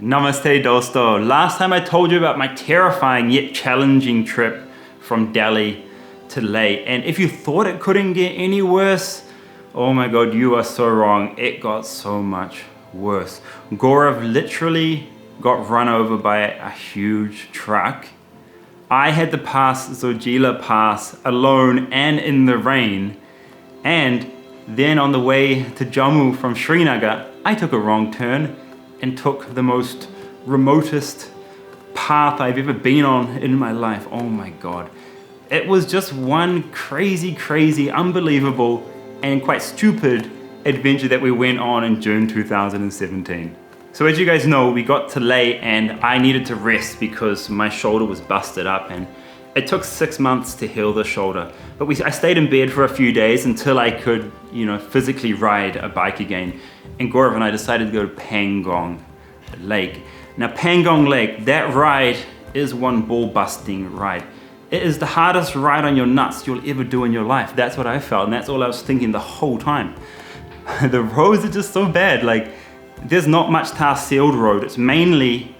Namaste dosto. Last time I told you about my terrifying yet challenging trip from Delhi to Leh, and if you thought it couldn't get any worse, oh my god, you are so wrong. It got so much worse. Gaurav literally got run over by a huge truck. I had to pass Zoji La Pass alone and in the rain, and then on the way to Jammu from Srinagar, I took a wrong turn and took the most remotest path I've ever been on in my life. Oh my god. It was just one crazy, unbelievable, and quite stupid adventure that we went on in June 2017. So as you guys know, we got to Leh and I needed to rest because my shoulder was busted up, and it took 6 months to heal the shoulder. But I stayed in bed for a few days until I could, physically ride a bike again. And Gaurav and I decided to go to Pangong Lake. Now Pangong Lake, that ride is one ball-busting ride. It is the hardest ride on your nuts you'll ever do in your life. That's what I felt, and that's all I was thinking the whole time. The roads are just so bad. There's not much tar sealed road. It's mainly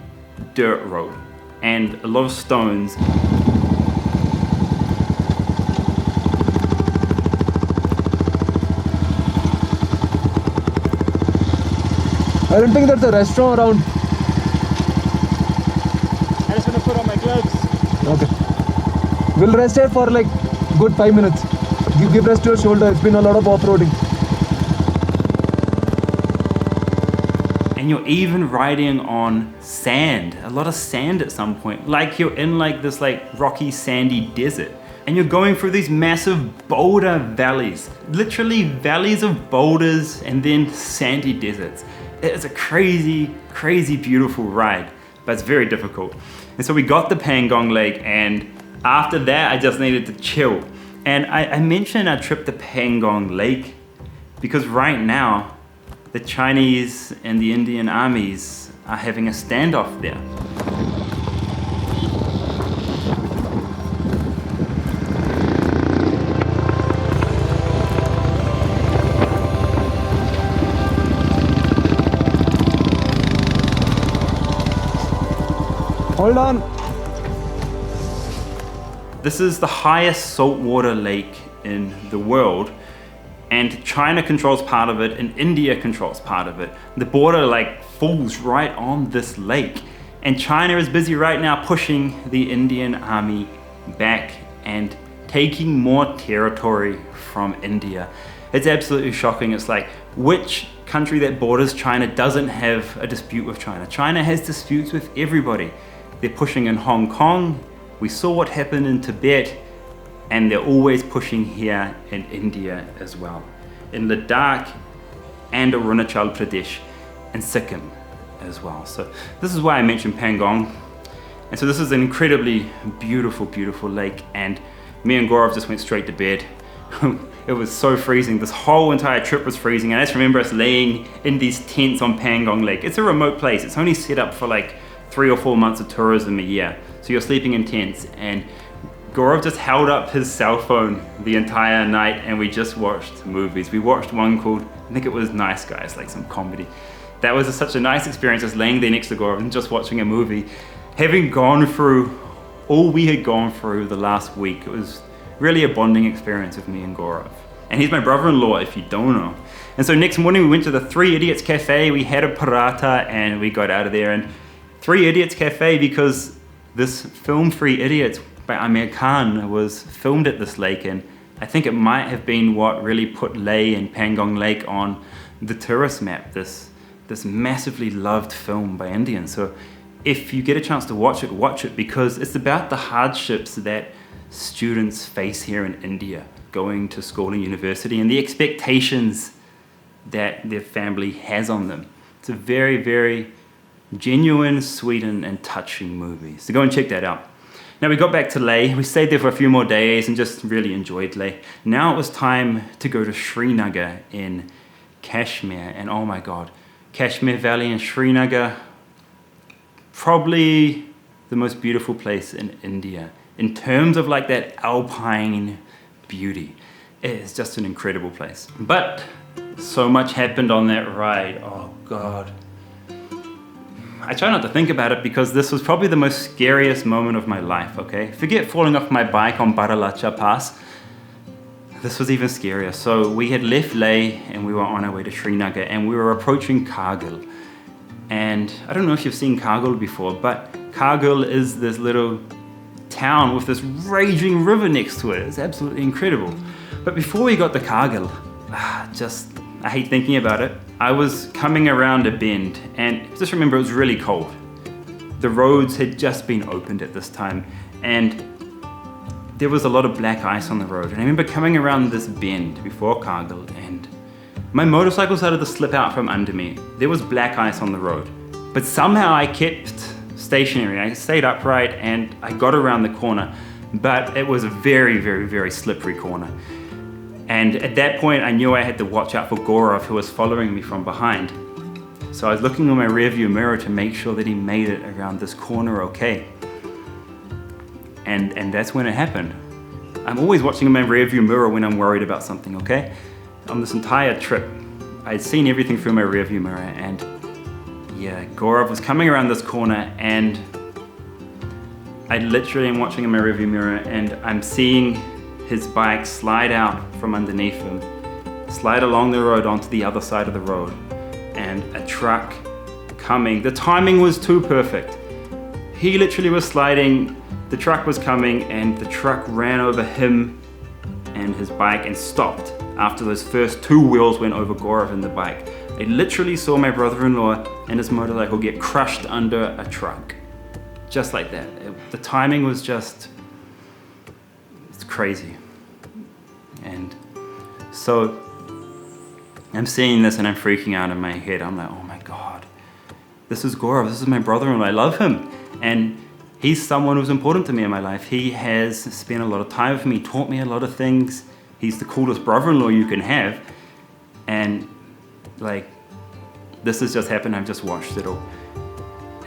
dirt road and a lot of stones. I don't think there's a restaurant around. I just want to put on my gloves. Okay. We'll rest here for good 5 minutes. Give rest to your shoulder. It's been a lot of off-roading. And you're even riding on sand, a lot of sand at some point. You're in this rocky sandy desert. And you're going through these massive boulder valleys. Literally valleys of boulders and then sandy deserts. It is a crazy beautiful ride, but it's very difficult. And so we got to Pangong Lake, and after that I just needed to chill. And I mentioned our trip to Pangong Lake because right now the Chinese and the Indian Armies are having a standoff there. Hold on. This is the highest saltwater lake in the world, and China controls part of it and India controls part of it. The border falls right on this lake, and China is busy right now pushing the Indian army back and taking more territory from India. It's absolutely shocking. It's which country that borders China doesn't have a dispute with China? China has disputes with everybody. They're pushing in Hong Kong. We saw what happened in Tibet, and they're always pushing here in India as well. In Ladakh and Arunachal Pradesh and Sikkim as well. So this is why I mentioned Pangong. And so this is an incredibly beautiful lake, and me and Gaurav just went straight to bed. It was so freezing. This whole entire trip was freezing, and I just remember us laying in these tents on Pangong Lake. It's a remote place. It's only set up for 3 or 4 months of tourism a year. So you're sleeping in tents, and Gaurav just held up his cell phone the entire night and we just watched movies. We watched one called, I think it was Nice Guys, some comedy. That was such a nice experience, just laying there next to Gaurav and just watching a movie. Having gone through all we had gone through the last week, it was really a bonding experience with me and Gaurav. And he's my brother-in-law, if you don't know. And so next morning we went to the Three Idiots Cafe, we had a paratha and we got out of there. And Three Idiots Cafe, because this film Three Idiots by Amir Khan was filmed at this lake, and I think it might have been what really put Leh and Pangong Lake on the tourist map, this massively loved film by Indians. So if you get a chance to watch it, because it's about the hardships that students face here in India, going to school and university, and the expectations that their family has on them. It's a very genuine, sweet and touching movie. So go and check that out. Now we got back to Leh. We stayed there for a few more days and just really enjoyed Leh. Now it was time to go to Srinagar in Kashmir. And oh my god, Kashmir Valley in Srinagar, probably the most beautiful place in India. In terms of that alpine beauty. It is just an incredible place. But so much happened on that ride. Oh god. I try not to think about it because this was probably the most scariest moment of my life, okay? Forget falling off my bike on Zoji La Pass. This was even scarier. So we had left Leh and we were on our way to Srinagar and we were approaching Kargil. And I don't know if you've seen Kargil before, but Kargil is this little town with this raging river next to it. It's absolutely incredible. But before we got to Kargil, I hate thinking about it. I was coming around a bend and just remember it was really cold. The roads had just been opened at this time and there was a lot of black ice on the road. And I remember coming around this bend before Kargil and my motorcycle started to slip out from under me. There was black ice on the road, but somehow I kept stationary. I stayed upright and I got around the corner, but it was a very, very, very slippery corner. And at that point, I knew I had to watch out for Gaurav, who was following me from behind. So I was looking in my rearview mirror to make sure that he made it around this corner okay. And that's when it happened. I'm always watching in my rearview mirror when I'm worried about something, okay? On this entire trip, I'd seen everything through my rearview mirror, and yeah, Gaurav was coming around this corner, and I literally am watching in my rearview mirror, and I'm seeing his bike slide out from underneath him, slide along the road onto the other side of the road, and a truck coming. The timing was too perfect. He literally was sliding, the truck was coming, and the truck ran over him and his bike and stopped after those first two wheels went over Gaurav and the bike. I literally saw my brother-in-law and his motorcycle get crushed under a truck. Just like that. The timing was just, it's crazy. And so I'm seeing this and I'm freaking out in my head. I'm like, oh my God, this is Gaurav, this is my brother-in-law, I love him. And he's someone who's important to me in my life. He has spent a lot of time with me, taught me a lot of things. He's the coolest brother-in-law you can have. And like, this has just happened, I've just watched it all.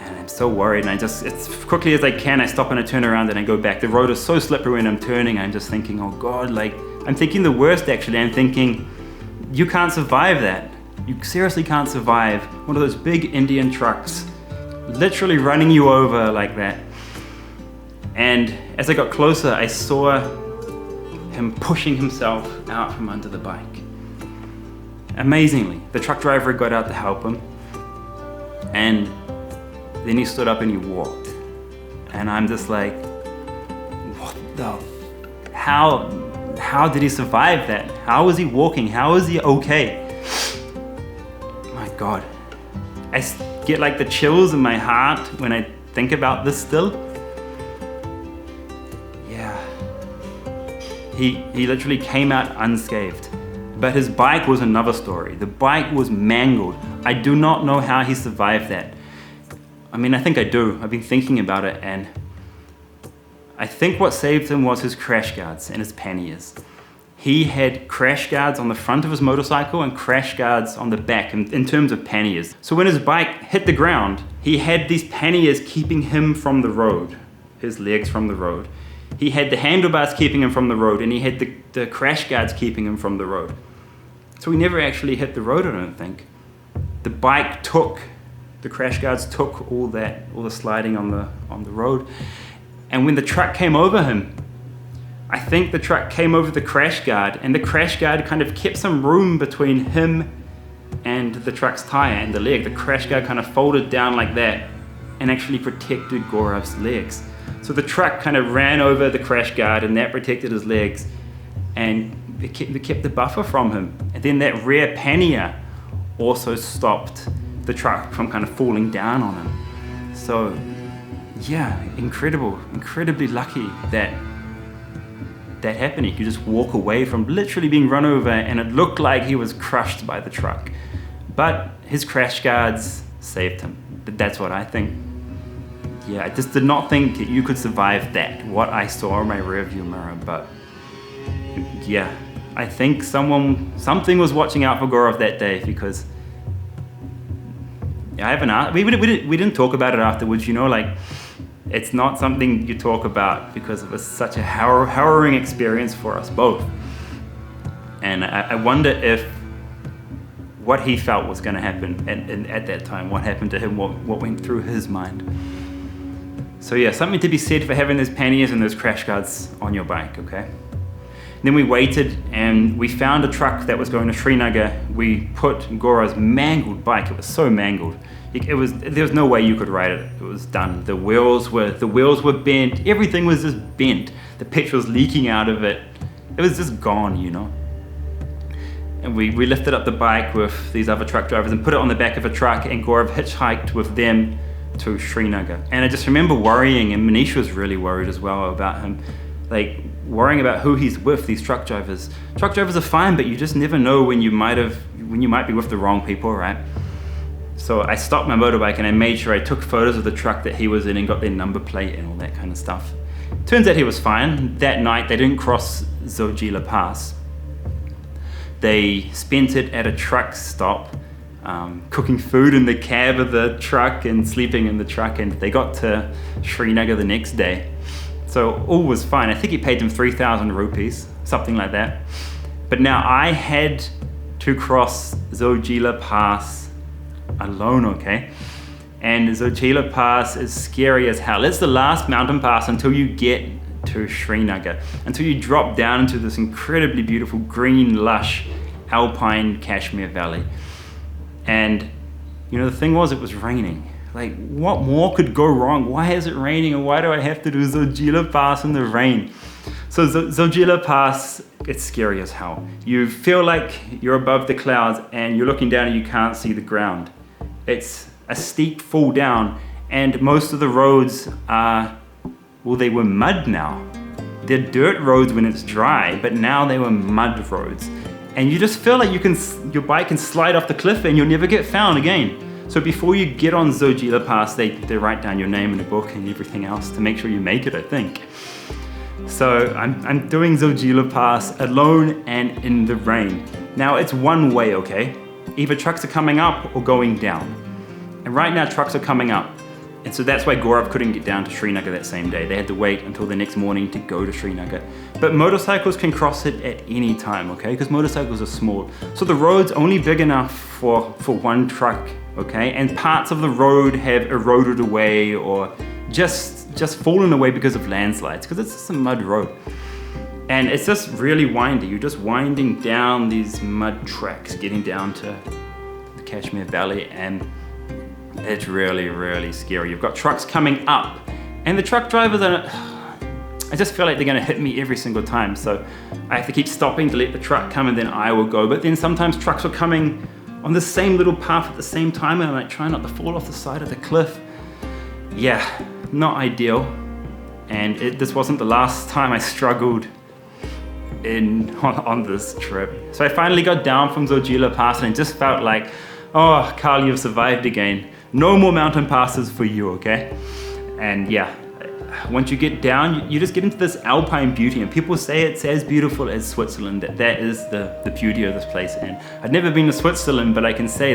And I'm so worried, and as quickly as I can, I stop and I turn around and I go back. The road is so slippery when I'm turning, I'm just thinking, oh God, like, I'm thinking the worst actually. I'm thinking, you can't survive that. You seriously can't survive one of those big Indian trucks literally running you over like that. And as I got closer, I saw him pushing himself out from under the bike. Amazingly, the truck driver got out to help him, and then he stood up and he walked. And I'm just like, what the, how did he survive that? How is he walking? How is he okay? My God, I get like the chills in my heart when I think about this still. He literally came out unscathed. But his bike was another story. The bike was mangled. I do not know how he survived that. I mean, I think I do. I've been thinking about it, and I think what saved him was his crash guards and his panniers. He had crash guards on the front of his motorcycle and crash guards on the back in terms of panniers. So when his bike hit the ground, he had these panniers keeping him from the road, his legs from the road. He had the handlebars keeping him from the road, and he had the crash guards keeping him from the road. So he never actually hit the road, I don't think. The bike took, the crash guards took all the sliding on the road. And when the truck came over him, I think the truck came over the crash guard, and the crash guard kind of kept some room between him and the truck's tire and the leg. The crash guard kind of folded down like that and actually protected Gaurav's legs. So the truck kind of ran over the crash guard, and that protected his legs, and it kept the buffer from him. And then that rear pannier also stopped the truck from kind of falling down on him. So yeah, incredibly lucky that happened. He could just walk away from literally being run over, and it looked like he was crushed by the truck. But his crash guards saved him. That's what I think. Yeah, I just did not think you could survive that, what I saw in my rearview mirror. But yeah, I think something was watching out for Gaurav that day, because I haven't asked, we didn't talk about it afterwards, you know, like, it's not something you talk about because it was such a harrowing experience for us both. And I wonder if what he felt was going to happen at that time, what happened to him, what went through his mind. So yeah, something to be said for having those panniers and those crash guards on your bike, okay? Then we waited and we found a truck that was going to Srinagar. We put Gaurav's mangled bike, it was so mangled. There was no way you could ride it. It was done. The wheels were bent. Everything was just bent. The petrol was leaking out of it. It was just gone, you know. And we lifted up the bike with these other truck drivers and put it on the back of a truck, and Gaurav hitchhiked with them to Srinagar. And I just remember worrying, and Manish was really worried as well about him, like worrying about who he's with, these truck drivers. Truck drivers are fine, but you just never know when you might be with the wrong people, right? So I stopped my motorbike and I made sure I took photos of the truck that he was in and got their number plate and all that kind of stuff. Turns out he was fine. That night they didn't cross Zoji La Pass. They spent it at a truck stop, cooking food in the cab of the truck and sleeping in the truck, and they got to Srinagar the next day. So all was fine. I think he paid them 3,000 rupees, something like that. But now I had to cross Zoji La Pass alone, okay? And Zoji La Pass is scary as hell. It's the last mountain pass until you get to Srinagar, until you drop down into this incredibly beautiful green, lush, alpine Kashmir valley. And you know, the thing was, it was raining. Like, what more could go wrong? Why is it raining, and why do I have to do Zoji La Pass in the rain? So Zoji La Pass, it's scary as hell. You feel like you're above the clouds and you're looking down and you can't see the ground. It's a steep fall down, and most of the roads are, well, they were mud now. They're dirt roads when it's dry, but now they were mud roads. And you just feel like your bike can slide off the cliff and you'll never get found again. So before you get on Zoji La Pass, they write down your name in a book and everything else to make sure you make it, I think. So I'm doing Zoji La Pass alone and in the rain. Now it's one way, okay? Either trucks are coming up or going down. And right now trucks are coming up. And so that's why Gaurav couldn't get down to Srinagar that same day. They had to wait until the next morning to go to Srinagar. But motorcycles can cross it at any time, okay? Because motorcycles are small. So the road's only big enough for one truck, okay? And parts of the road have eroded away or just fallen away because of landslides, because it's just a mud road. And it's just really windy. You're just winding down these mud tracks, getting down to the Kashmir Valley, and it's really, really scary. You've got trucks coming up, and the truck drivers are, I just feel like they're gonna hit me every single time. So I have to keep stopping to let the truck come, and then I will go. But then sometimes trucks are coming on the same little path at the same time, and I'm like trying not to fall off the side of the cliff. Yeah, not ideal. And this wasn't the last time I struggled on this trip. So I finally got down from Zoji La Pass, and it just felt like, oh, Carl, you've survived again. No more mountain passes for you, okay? And yeah, once you get down, you just get into this alpine beauty, and people say it's as beautiful as Switzerland. That is the beauty of this place. And I've never been to Switzerland, but I can say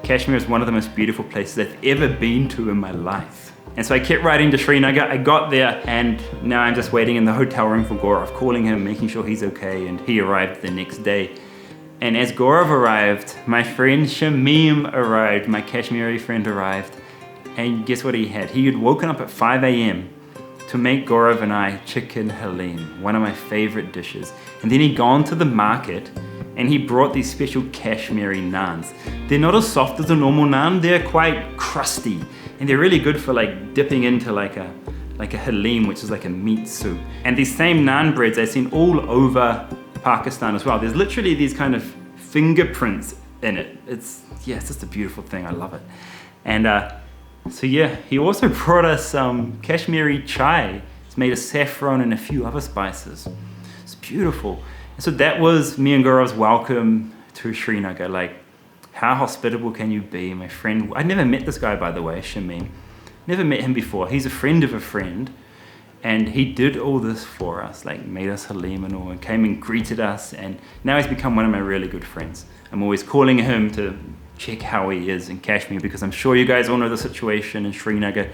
Kashmir is one of the most beautiful places I've ever been to in my life. And so I kept riding to Srinagar. I got there, and now I'm just waiting in the hotel room for Gaurav, calling him, making sure he's okay, and he arrived the next day. And as Gaurav arrived, my friend Shamim arrived, my Kashmiri friend arrived, and guess what he had? He had woken up at 5 a.m. to make Gaurav and I chicken halim, one of my favorite dishes. And then he'd gone to the market and he brought these special Kashmiri naans. They're not as soft as a normal naan, they're quite crusty. And they're really good for like dipping into like a halim, which is like a meat soup. And these same naan breads I've seen all over Pakistan as well. There's literally these kind of fingerprints in it. It's just a beautiful thing. I love it. And so yeah, he also brought us some Kashmiri chai. It's made of saffron and a few other spices. It's beautiful. And so that was me and Gaurav's welcome to Srinagar. Like, how hospitable can you be, my friend? I'd never met this guy, by the way, Shamim. Never met him before. He's a friend of a friend. And he did all this for us, like made us halim and all, and came and greeted us. And now he's become one of my really good friends. I'm always calling him to check how he is in Kashmir, because I'm sure you guys all know the situation in Srinagar.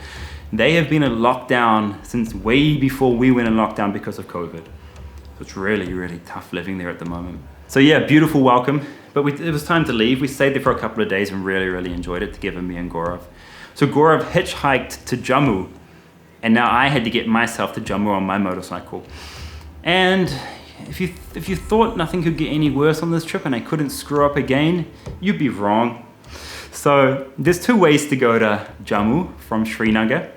They have been in lockdown since way before we went in lockdown because of COVID. So it's really, really tough living there at the moment. So yeah, beautiful welcome. But it was time to leave. We stayed there for a couple of days and really enjoyed it together, me and Gaurav. So Gaurav hitchhiked to Jammu, and now I had to get myself to Jammu on my motorcycle. And if you thought nothing could get any worse on this trip and I couldn't screw up again, you'd be wrong. So there's two ways to go to Jammu from Srinagar.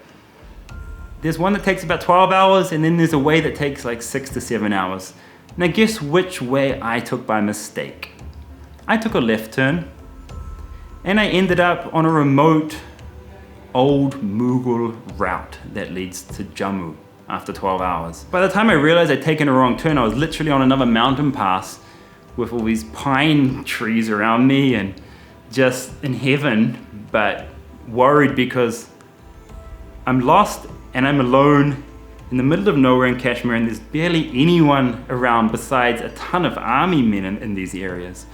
There's one that takes about 12 hours, and then there's a way that takes like 6 to 7 hours. Now guess which way I took by mistake. I took a left turn, and I ended up on a remote old Mughal route that leads to Jammu after 12 hours. By the time I realized I'd taken a wrong turn, I was literally on another mountain pass with all these pine trees around me and just in heaven, but worried because I'm lost and I'm alone in the middle of nowhere in Kashmir, and there's barely anyone around besides a ton of army men in these areas.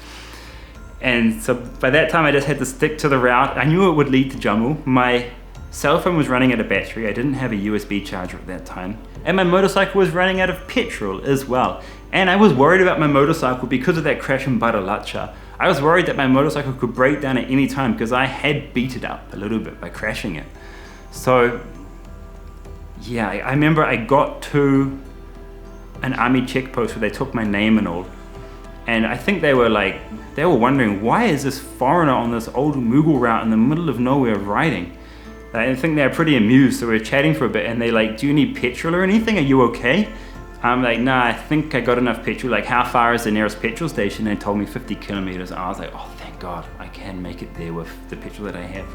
And so by that time I just had to stick to the route. I knew it would lead to Jammu. My cell phone was running out of battery. I didn't have a USB charger at that time. And my motorcycle was running out of petrol as well. And I was worried about my motorcycle because of that crash in Badalacha. I was worried that my motorcycle could break down at any time because I had beat it up a little bit by crashing it. So yeah, I remember I got to an army checkpost where they took my name and all. And I think they were wondering, why is this foreigner on this old Mughal route in the middle of nowhere riding? I think they were pretty amused, so we were chatting for a bit, and they like, do you need petrol or anything? Are you okay? I'm like, nah, I think I got enough petrol. Like, how far is the nearest petrol station? They told me 50 kilometers. And I was like, oh, thank God, I can make it there with the petrol that I have.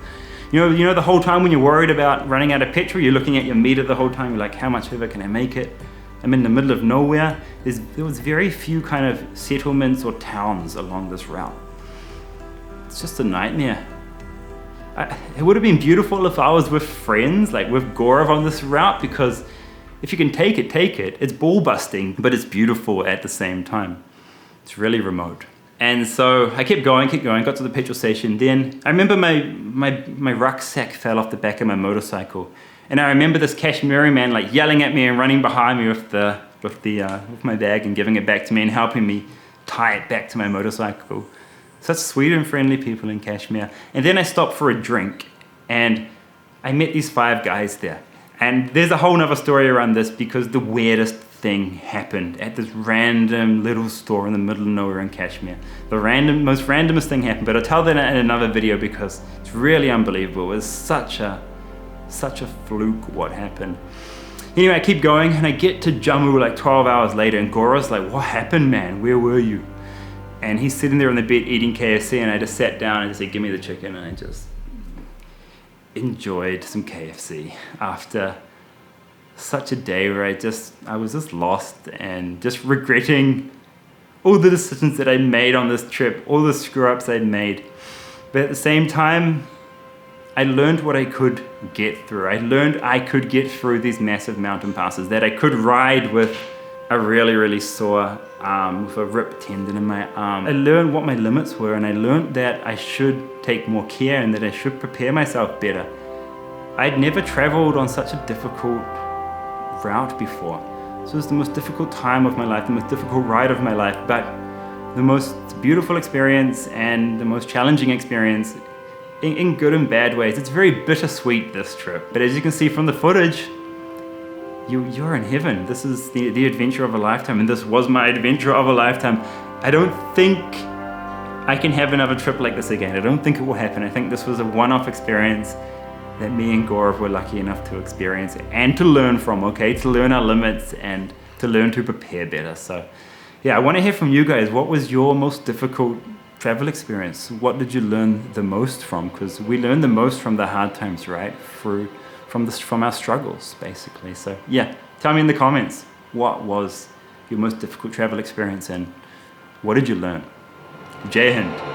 You know, the whole time when you're worried about running out of petrol, you're looking at your meter the whole time. You're like, how much further can I make it? I'm in the middle of nowhere. There was very few kind of settlements or towns along this route. It's just a nightmare. It would have been beautiful if I was with friends, like with Gaurav on this route, because if you can take it, take it. It's ball busting, but it's beautiful at the same time. It's really remote. And so I kept going, got to the petrol station. Then I remember my rucksack fell off the back of my motorcycle. And I remember this Kashmiri man like yelling at me and running behind me with my bag and giving it back to me and helping me tie it back to my motorcycle. Such sweet and friendly people in Kashmir. And then I stopped for a drink and I met these 5 guys there. And there's a whole nother story around this because the weirdest thing happened at this random little store in the middle of nowhere in Kashmir. The most randomest thing happened, but I'll tell that in another video because it's really unbelievable. It was such a fluke what happened. Anyway, I keep going and I get to Jammu like 12 hours later, and Gaurav's like, what happened, man? Where were you? And he's sitting there on the bed eating KFC, and I just sat down and just said, give me the chicken, and I just enjoyed some KFC after such a day where I was just lost and just regretting all the decisions that I made on this trip, all the screw-ups I'd made. But at the same time, I learned what I could get through. I learned I could get through these massive mountain passes, that I could ride with a really sore arm, with a ripped tendon in my arm. I learned what my limits were, and I learned that I should take more care and that I should prepare myself better. I'd never traveled on such a difficult route before. So it was the most difficult time of my life, the most difficult ride of my life, but the most beautiful experience and the most challenging experience in good and bad ways. It's very bittersweet, this trip. But as you can see from the footage, you're in heaven. This is the adventure of a lifetime, and this was my adventure of a lifetime. I don't think I can have another trip like this again. I don't think it will happen. I think this was a one-off experience that me and Gaurav were lucky enough to experience and to learn from, okay? To learn our limits and to learn to prepare better. So yeah, I want to hear from you guys. What was your most difficult travel experience? What did you learn the most from? Because we learn the most from the hard times, right? From our struggles, basically. So yeah, tell me in the comments, what was your most difficult travel experience and what did you learn? Jai Hind.